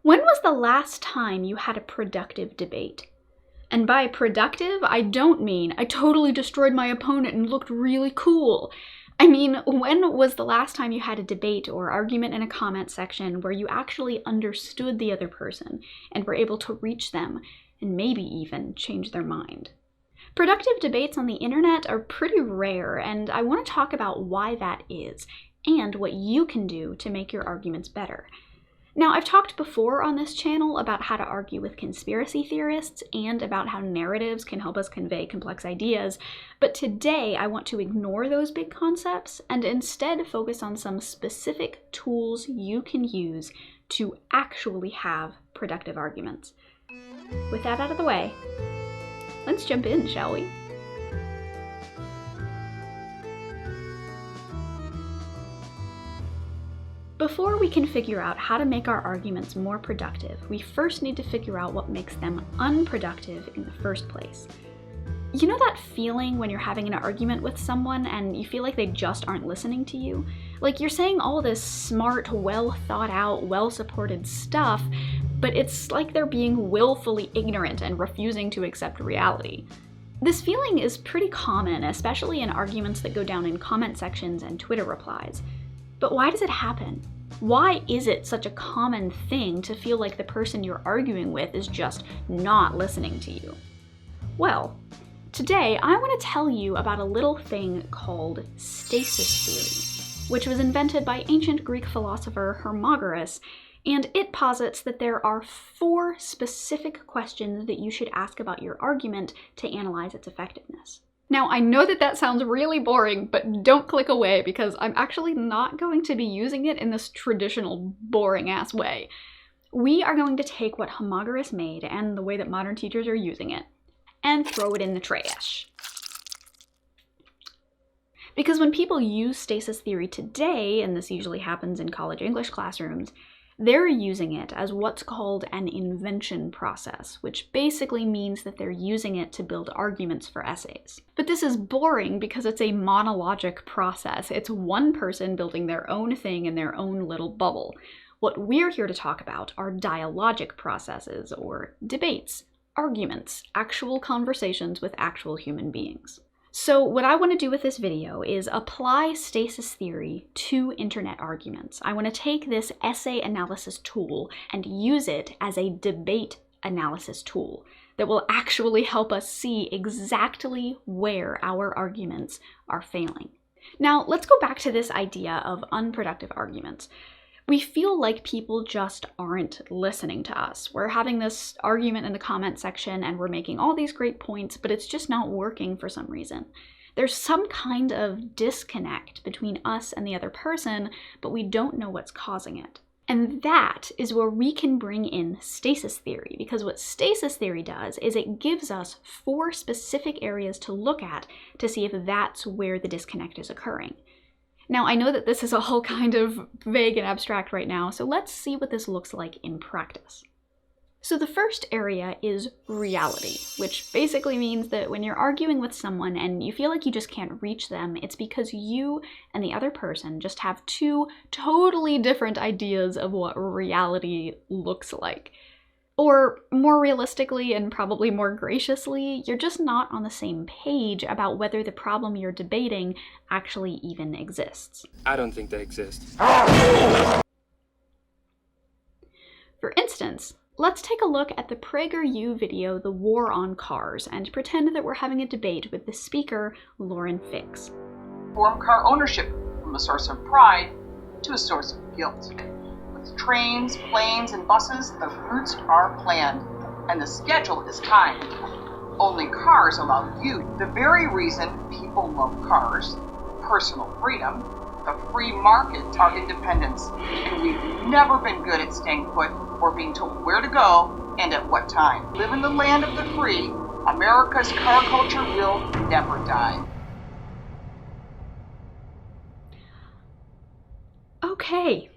When was the last time you had a productive debate? And by productive, I don't mean I totally destroyed my opponent and looked really cool. I mean, when was the last time you had a debate or argument in a comment section where you actually understood the other person and were able to reach them and maybe even change their mind? Productive debates on the internet are pretty rare, and I want to talk about why that is and what you can do to make your arguments better. Now, I've talked before on this channel about how to argue with conspiracy theorists and about how narratives can help us convey complex ideas, but today I want to ignore those big concepts and instead focus on some specific tools you can use to actually have productive arguments. With that out of the way, let's jump in, shall we? Before we can figure out how to make our arguments more productive, we first need to figure out what makes them unproductive in the first place. You know that feeling when you're having an argument with someone and you feel like they just aren't listening to you? Like you're saying all this smart, well thought out, well supported stuff, but it's like they're being willfully ignorant and refusing to accept reality. This feeling is pretty common, especially in arguments that go down in comment sections and Twitter replies. But why does it happen? Why is it such a common thing to feel like the person you're arguing with is just not listening to you? Well, today I want to tell you about a little thing called stasis theory, which was invented by ancient Greek philosopher Hermogenes, and it posits that there are 4 specific questions that you should ask about your argument to analyze its effectiveness. Now, I know that that sounds really boring, but don't click away because I'm actually not going to be using it in this traditional boring-ass way. We are going to take what Hermogenes made and the way that modern teachers are using it and throw it in the trash. Because when people use stasis theory today, and this usually happens in college English classrooms, they're using it as what's called an invention process, which basically means that they're using it to build arguments for essays. But this is boring because it's a monologic process. It's one person building their own thing in their own little bubble. What we're here to talk about are dialogic processes, or debates, arguments, actual conversations with actual human beings. So what I want to do with this video is apply stasis theory to internet arguments. I want to take this essay analysis tool and use it as a debate analysis tool that will actually help us see exactly where our arguments are failing. Now, let's go back to this idea of unproductive arguments. We feel like people just aren't listening to us. We're having this argument in the comment section and we're making all these great points, but it's just not working for some reason. There's some kind of disconnect between us and the other person, but we don't know what's causing it. And that is where we can bring in stasis theory, because what stasis theory does is it gives us 4 specific areas to look at to see if that's where the disconnect is occurring. Now, I know that this is all kind of vague and abstract right now, so let's see what this looks like in practice. So the first area is reality, which basically means that when you're arguing with someone and you feel like you just can't reach them, it's because you and the other person just have 2 totally different ideas of what reality looks like. Or more realistically and probably more graciously, you're just not on the same page about whether the problem you're debating actually even exists. I don't think they exist. For instance, let's take a look at the PragerU video, The War on Cars, and pretend that we're having a debate with the speaker, Lauren Fix. Form car ownership from a source of pride to a source of guilt. With trains, planes, and buses, the routes are planned, and the schedule is timed. Only cars allow you. The very reason people love cars, personal freedom, the free market, our independence, and we've never been good at staying put or being told where to go and at what time. Live in the land of the free. America's car culture will never die. Okay.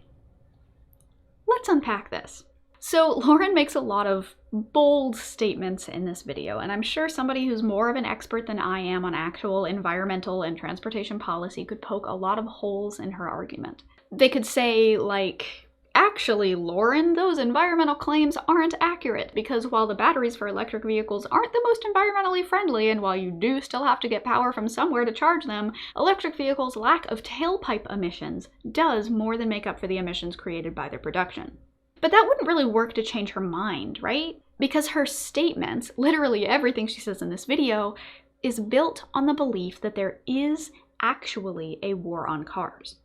Let's unpack this. So Lauren makes a lot of bold statements in this video, and I'm sure somebody who's more of an expert than I am on actual environmental and transportation policy could poke a lot of holes in her argument. They could say, like, actually, Lauren, those environmental claims aren't accurate, because while the batteries for electric vehicles aren't the most environmentally friendly, and while you do still have to get power from somewhere to charge them, electric vehicles' lack of tailpipe emissions does more than make up for the emissions created by their production. But that wouldn't really work to change her mind, right? Because her statements, literally everything she says in this video, is built on the belief that there is actually a war on cars.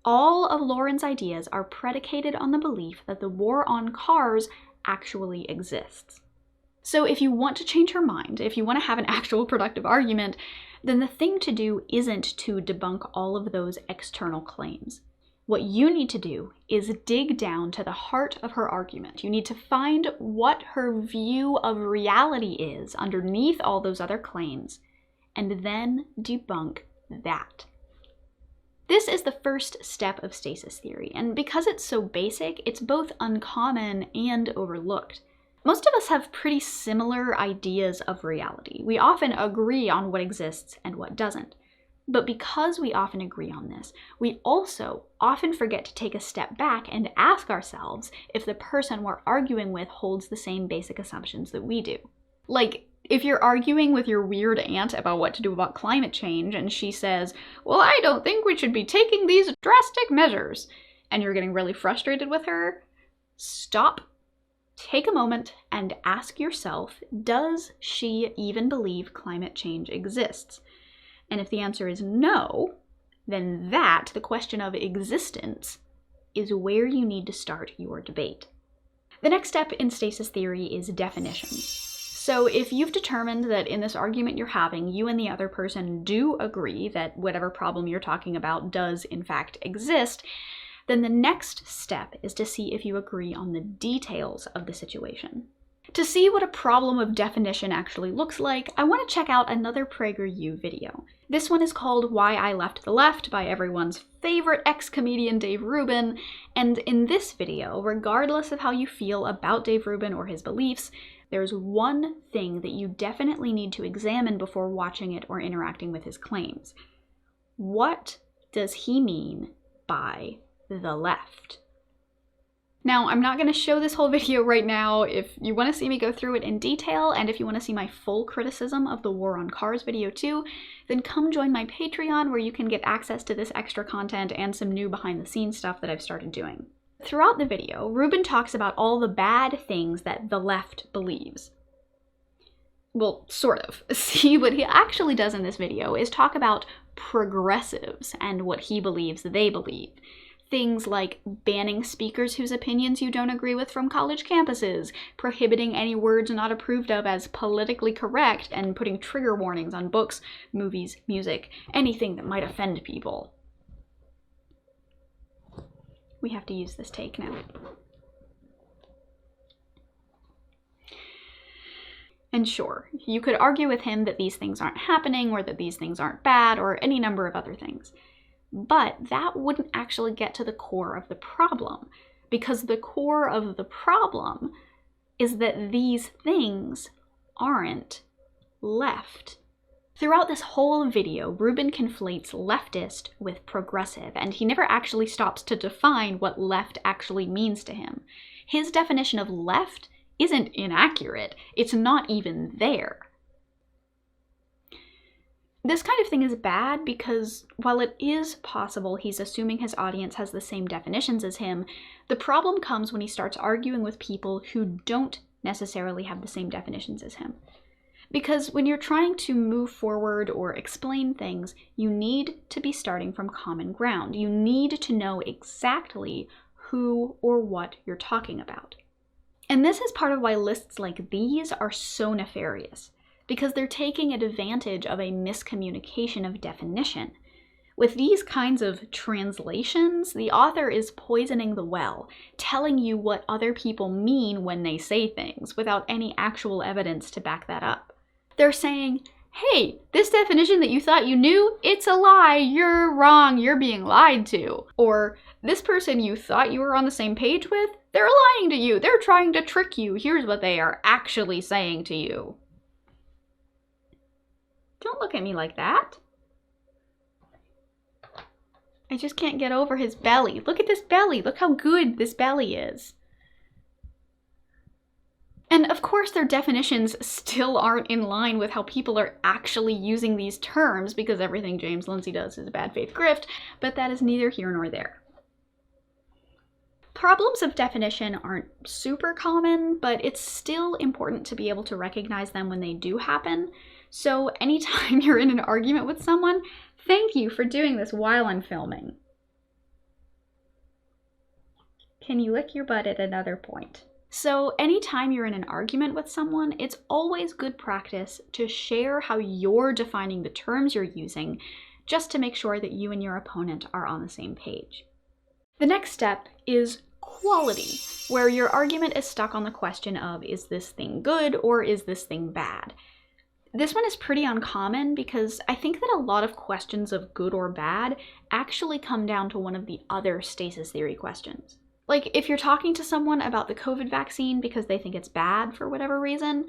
All of Lauren's ideas are predicated on the belief that the war on cars actually exists. So if you want to change her mind, if you want to have an actual productive argument, then the thing to do isn't to debunk all of those external claims. What you need to do is dig down to the heart of her argument. You need to find what her view of reality is underneath all those other claims, and then debunk that. This is the first step of stasis theory, and because it's so basic, it's both uncommon and overlooked. Most of us have pretty similar ideas of reality. We often agree on what exists and what doesn't. But because we often agree on this, we also often forget to take a step back and ask ourselves if the person we're arguing with holds the same basic assumptions that we do. Like, if you're arguing with your weird aunt about what to do about climate change, and she says, well, I don't think we should be taking these drastic measures, and you're getting really frustrated with her, stop, take a moment, and ask yourself, does she even believe climate change exists? And if the answer is no, then the question of existence, is where you need to start your debate. The next step in stasis theory is definition. So if you've determined that in this argument you're having, you and the other person do agree that whatever problem you're talking about does in fact exist, then the next step is to see if you agree on the details of the situation. To see what a problem of definition actually looks like, I want to check out another PragerU video. This one is called Why I Left the Left by everyone's favorite ex-comedian Dave Rubin, and in this video, regardless of how you feel about Dave Rubin or his beliefs, there's one thing that you definitely need to examine before watching it or interacting with his claims. What does he mean by the left? Now, I'm not going to show this whole video right now. If you want to see me go through it in detail, and if you want to see my full criticism of the War on Cars video too, then come join my Patreon where you can get access to this extra content and some new behind-the-scenes stuff that I've started doing. Throughout the video, Rubin talks about all the bad things that the left believes. Well, sort of. See, what he actually does in this video is talk about progressives and what he believes they believe. Things like banning speakers whose opinions you don't agree with from college campuses, prohibiting any words not approved of as politically correct, and putting trigger warnings on books, movies, music, anything that might offend people. We have to use this take now. And sure, you could argue with him that these things aren't happening, or that these things aren't bad, or any number of other things. But that wouldn't actually get to the core of the problem, because the core of the problem is that these things aren't left. Throughout this whole video, Rubin conflates leftist with progressive, and he never actually stops to define what left actually means to him. His definition of left isn't inaccurate, it's not even there. This kind of thing is bad because while it is possible he's assuming his audience has the same definitions as him, the problem comes when he starts arguing with people who don't necessarily have the same definitions as him. Because when you're trying to move forward or explain things, you need to be starting from common ground. You need to know exactly who or what you're talking about. And this is part of why lists like these are so nefarious, because they're taking advantage of a miscommunication of definition. With these kinds of translations, the author is poisoning the well, telling you what other people mean when they say things, without any actual evidence to back that up. They're saying, hey, this definition that you thought you knew, it's a lie, you're wrong, you're being lied to. Or, this person you thought you were on the same page with, they're lying to you, they're trying to trick you, here's what they are actually saying to you. Don't look at me like that. I just can't get over his belly. Look at this belly. Look how good this belly is. And of course, their definitions still aren't in line with how people are actually using these terms, because everything James Lindsay does is a bad faith grift, but that is neither here nor there. Problems of definition aren't super common, but it's still important to be able to recognize them when they do happen. So anytime you're in an argument with someone, thank you for doing this while I'm filming. Can you lick your butt at another point? So anytime you're in an argument with someone, it's always good practice to share how you're defining the terms you're using, just to make sure that you and your opponent are on the same page. The next step is quality, where your argument is stuck on the question of, is this thing good or is this thing bad? This one is pretty uncommon because I think that a lot of questions of good or bad actually come down to one of the other stasis theory questions. Like, if you're talking to someone about the COVID vaccine because they think it's bad for whatever reason,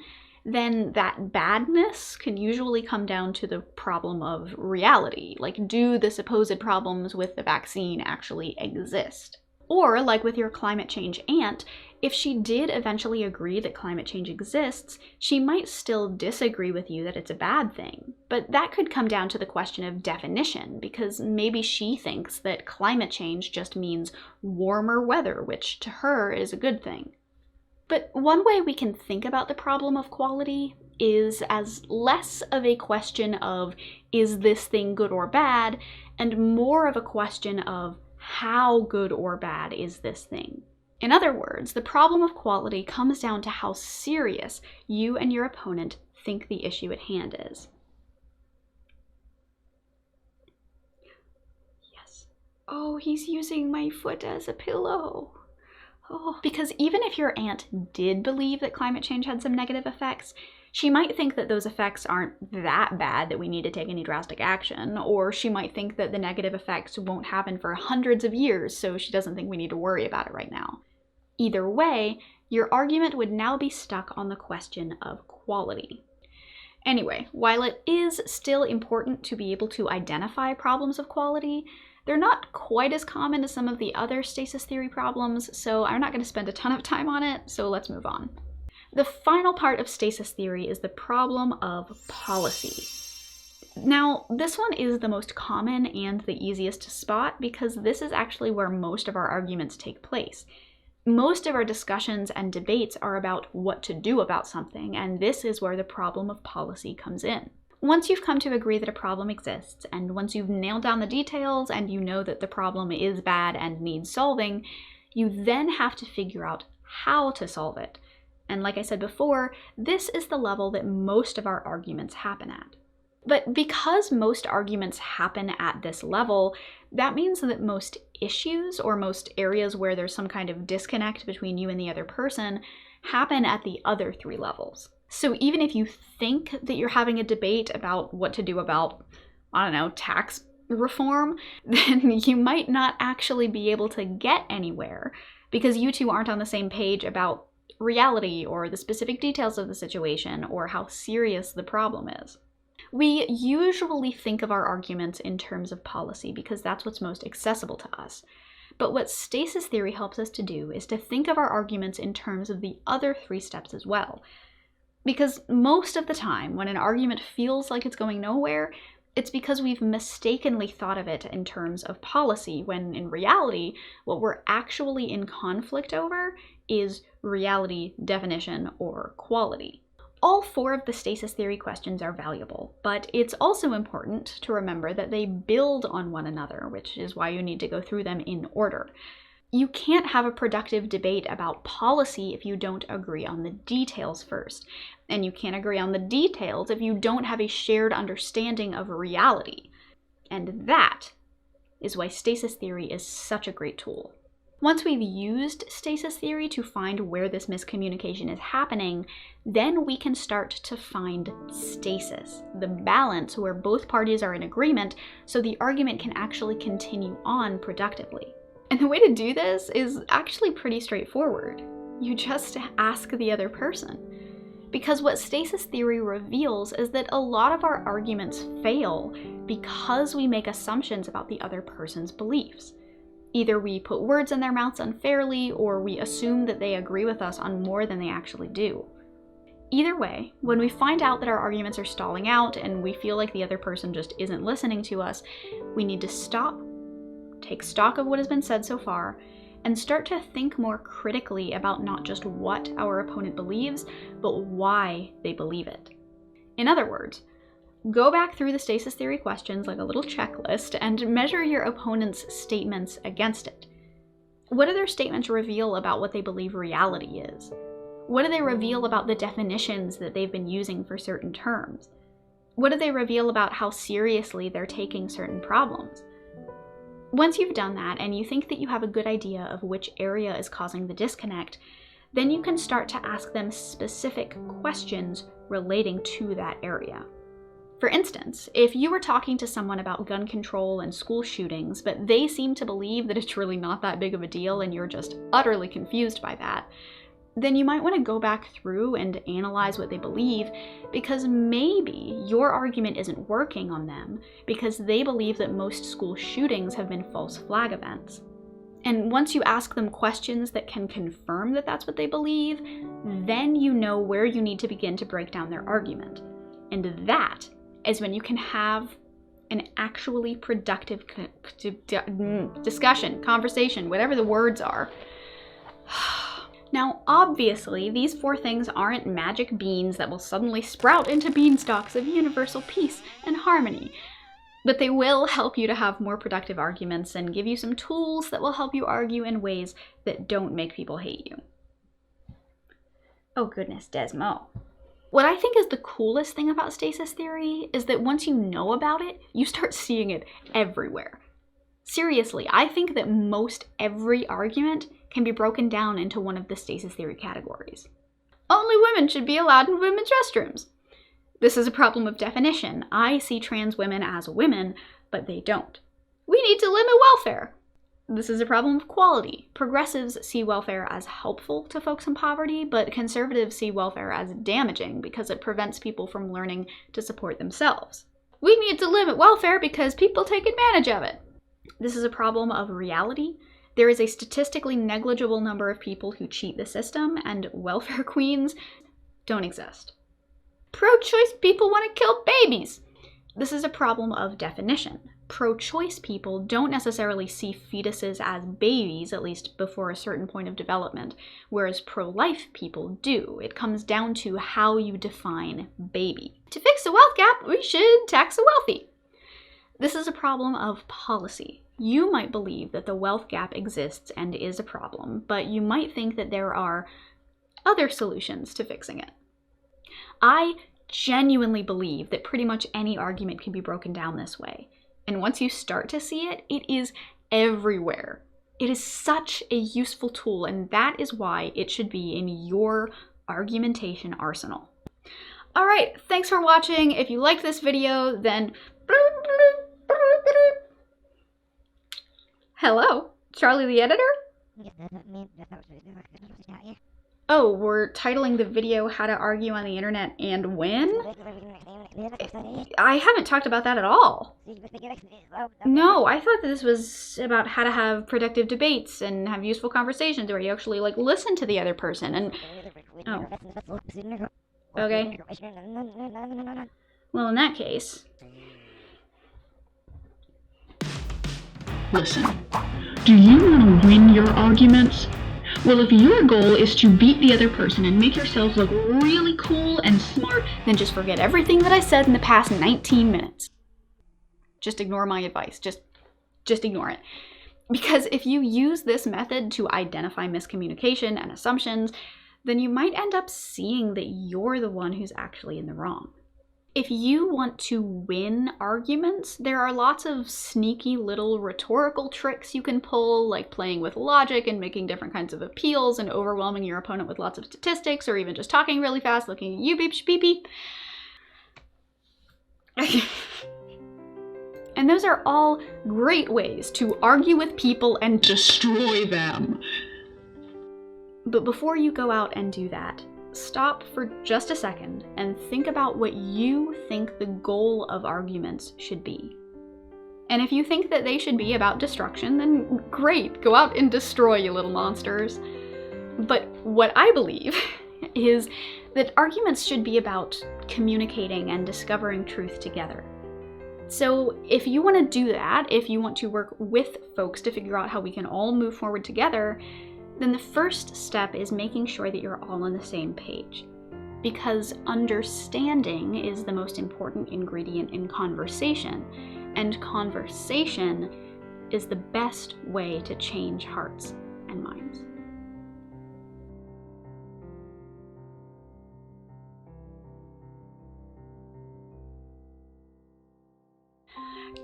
then that badness can usually come down to the problem of reality. Like, do the supposed problems with the vaccine actually exist? Or, like with your climate change aunt, if she did eventually agree that climate change exists, she might still disagree with you that it's a bad thing. But that could come down to the question of definition, because maybe she thinks that climate change just means warmer weather, which to her is a good thing. But one way we can think about the problem of quality is as less of a question of, is this thing good or bad, and more of a question of, how good or bad is this thing? In other words, the problem of quality comes down to how serious you and your opponent think the issue at hand is. Yes. Oh, he's using my foot as a pillow. Oh. Because even if your aunt did believe that climate change had some negative effects, she might think that those effects aren't that bad that we need to take any drastic action, or she might think that the negative effects won't happen for hundreds of years, so she doesn't think we need to worry about it right now. Either way, your argument would now be stuck on the question of quality. Anyway, while it is still important to be able to identify problems of quality, they're not quite as common as some of the other stasis theory problems, so I'm not going to spend a ton of time on it, so let's move on. The final part of stasis theory is the problem of policy. Now, this one is the most common and the easiest to spot because this is actually where most of our arguments take place. Most of our discussions and debates are about what to do about something, and this is where the problem of policy comes in. Once you've come to agree that a problem exists, and once you've nailed down the details and you know that the problem is bad and needs solving, you then have to figure out how to solve it. And like I said before, this is the level that most of our arguments happen at. But because most arguments happen at this level, that means that most issues or most areas where there's some kind of disconnect between you and the other person happen at the other three levels. So even if you think that you're having a debate about what to do about, I don't know, tax reform, then you might not actually be able to get anywhere because you two aren't on the same page about reality or the specific details of the situation or how serious the problem is. We usually think of our arguments in terms of policy because that's what's most accessible to us. But what stasis theory helps us to do is to think of our arguments in terms of the other three steps as well. Because most of the time, when an argument feels like it's going nowhere, it's because we've mistakenly thought of it in terms of policy, when in reality, what we're actually in conflict over is reality, definition, or quality. All four of the stasis theory questions are valuable, but it's also important to remember that they build on one another, which is why you need to go through them in order. You can't have a productive debate about policy if you don't agree on the details first. And you can't agree on the details if you don't have a shared understanding of reality. And that is why stasis theory is such a great tool. Once we've used stasis theory to find where this miscommunication is happening, then we can start to find stasis, the balance where both parties are in agreement so the argument can actually continue on productively. And the way to do this is actually pretty straightforward. You just ask the other person. Because what stasis theory reveals is that a lot of our arguments fail because we make assumptions about the other person's beliefs. Either we put words in their mouths unfairly, or we assume that they agree with us on more than they actually do. Either way, when we find out that our arguments are stalling out and we feel like the other person just isn't listening to us, we need to stop, take stock of what has been said so far, and start to think more critically about not just what our opponent believes, but why they believe it. In other words, go back through the stasis theory questions like a little checklist and measure your opponent's statements against it. What do their statements reveal about what they believe reality is? What do they reveal about the definitions that they've been using for certain terms? What do they reveal about how seriously they're taking certain problems? Once you've done that and you think that you have a good idea of which area is causing the disconnect, then you can start to ask them specific questions relating to that area. For instance, if you were talking to someone about gun control and school shootings, but they seem to believe that it's really not that big of a deal and you're just utterly confused by that, then you might want to go back through and analyze what they believe, because maybe your argument isn't working on them because they believe that most school shootings have been false flag events. And once you ask them questions that can confirm that that's what they believe, then you know where you need to begin to break down their argument. And that is when you can have an actually productive discussion, conversation, whatever the words are. Now, obviously, these 4 things aren't magic beans that will suddenly sprout into beanstalks of universal peace and harmony, but they will help you to have more productive arguments and give you some tools that will help you argue in ways that don't make people hate you. Oh goodness, Desmo. What I think is the coolest thing about stasis theory is that once you know about it, you start seeing it everywhere. Seriously, I think that most every argument can be broken down into one of the stasis theory categories. Only women should be allowed in women's restrooms. This is a problem of definition. I see trans women as women, but they don't. We need to limit welfare. This is a problem of quality. Progressives see welfare as helpful to folks in poverty, but conservatives see welfare as damaging because it prevents people from learning to support themselves. We need to limit welfare because people take advantage of it. This is a problem of reality. There is a statistically negligible number of people who cheat the system, and welfare queens don't exist. Pro-choice people want to kill babies. This is a problem of definition. Pro-choice people don't necessarily see fetuses as babies, at least before a certain point of development, whereas pro-life people do. It comes down to how you define baby. To fix the wealth gap, we should tax the wealthy. This is a problem of policy. You might believe that the wealth gap exists and is a problem, but you might think that there are other solutions to fixing it. I genuinely believe that pretty much any argument can be broken down this way. And once you start to see it, it is everywhere. It is such a useful tool, and that is why it should be in your argumentation arsenal. All right, thanks for watching. If you liked this video, then hello, Charlie the editor? Oh, we're titling the video How to Argue on the Internet and Win? I haven't talked about that at all. No, I thought that this was about how to have productive debates and have useful conversations where you actually listen to the other person and... Oh. Okay. Well, in that case... Listen, do you want to win your arguments? Well, if your goal is to beat the other person and make yourselves look really cool and smart, then just forget everything that I said in the past 19 minutes. Just ignore my advice. Just ignore it. Because if you use this method to identify miscommunication and assumptions, then you might end up seeing that you're the one who's actually in the wrong. If you want to win arguments, there are lots of sneaky little rhetorical tricks you can pull, like playing with logic and making different kinds of appeals and overwhelming your opponent with lots of statistics, or even just talking really fast, looking at you, beep, beep, beep. And those are all great ways to argue with people and destroy them. But before you go out and do that, stop for just a second and think about what you think the goal of arguments should be. And if you think that they should be about destruction, then great, go out and destroy, you little monsters. But what I believe is that arguments should be about communicating and discovering truth together. So if you want to do that, if you want to work with folks to figure out how we can all move forward together, then the first step is making sure that you're all on the same page. Because understanding is the most important ingredient in conversation, and conversation is the best way to change hearts and minds.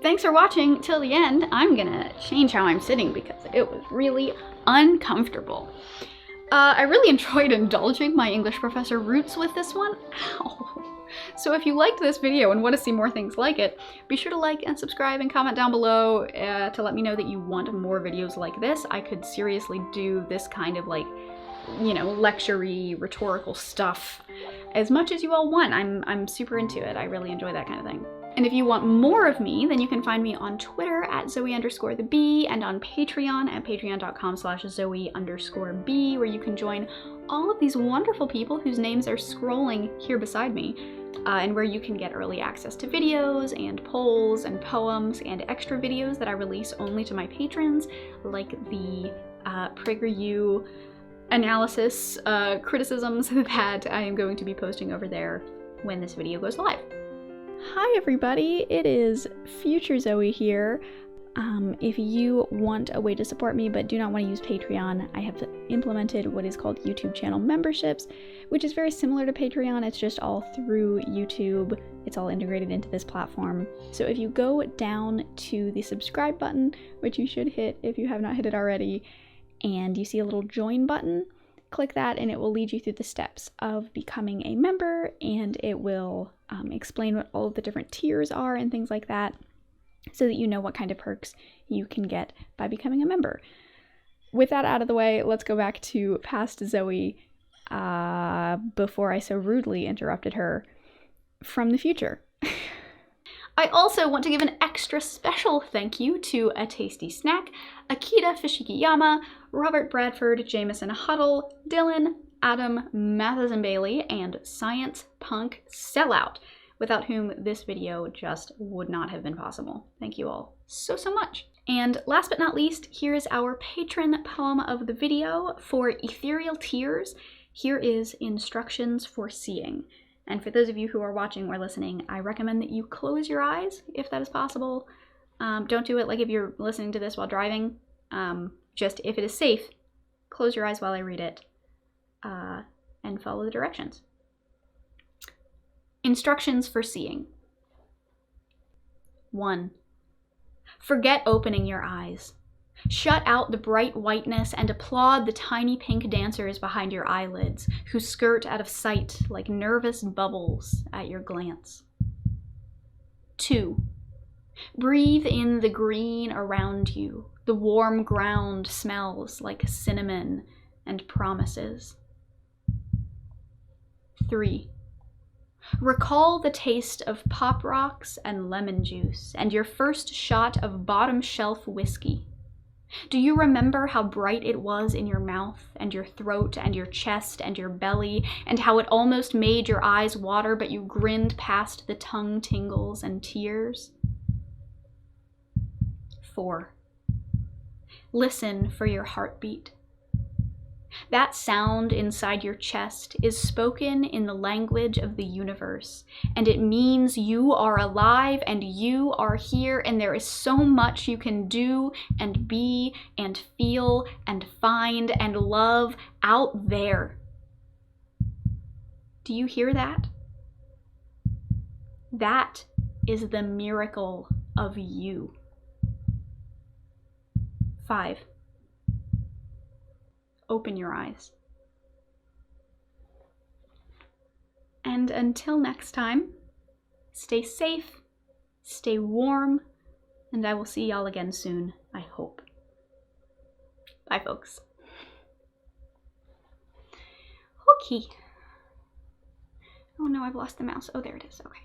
Thanks for watching till the end. I'm gonna change how I'm sitting because it was really uncomfortable. I really enjoyed indulging my English professor roots with this one. Ow. So if you liked this video and want to see more things like it, be sure to like and subscribe and comment down below to let me know that you want more videos like this. I could seriously do this kind of like, you know, lecture-y, rhetorical stuff as much as you all want. I'm super into it. I really enjoy that kind of thing. And if you want more of me, then you can find me on Twitter at Zoe_the_B and on Patreon at patreon.com/Zoe_B, where you can join all of these wonderful people whose names are scrolling here beside me, and where you can get early access to videos and polls and poems and extra videos that I release only to my patrons, like the PragerU analysis criticisms that I am going to be posting over there when this video goes live. Hi everybody, it is Future Zoe here. If you want a way to support me but do not want to use Patreon, I have implemented what is called YouTube channel memberships, which is very similar to Patreon. It's just all through YouTube. It's all integrated into this platform. So if you go down to the subscribe button, which you should hit if you have not hit it already, and you see a little join button, click that and it will lead you through the steps of becoming a member, and it will explain what all of the different tiers are and things like that, so that you know what kind of perks you can get by becoming a member. With that out of the way, let's go back to past Zoe before I so rudely interrupted her from the future. I also want to give an extra special thank you to A Tasty Snack, Akita Fishikiyama, Robert Bradford, Jameson Huddle, Dylan, Adam, Mathis and Bailey, and Science Punk Sellout, without whom this video just would not have been possible. Thank you all so much. And last but not least, here is our patron poem of the video. For ethereal tears, here is Instructions for Seeing. And for those of you who are watching or listening, I recommend that you close your eyes if that is possible. Don't do it like if you're listening to this while driving. Just if it is safe, close your eyes while I read it and follow the directions. Instructions for Seeing. 1. Forget opening your eyes. Shut out the bright whiteness and applaud the tiny pink dancers behind your eyelids, who skirt out of sight like nervous bubbles at your glance. 2. Breathe in the green around you. The warm ground smells like cinnamon and promises. 3. Recall the taste of Pop Rocks and lemon juice and your first shot of bottom shelf whiskey. Do you remember how bright it was in your mouth and your throat and your chest and your belly, and how it almost made your eyes water, but you grinned past the tongue tingles and tears? 4. Listen for your heartbeat. That sound inside your chest is spoken in the language of the universe, and it means you are alive and you are here, and there is so much you can do and be and feel and find and love out there. Do you hear that? That is the miracle of you. 5. Open your eyes. And until next time, stay safe, stay warm, and I will see y'all again soon, I hope. Bye, folks. Okay. Oh no, I've lost the mouse. Oh, there it is. Okay.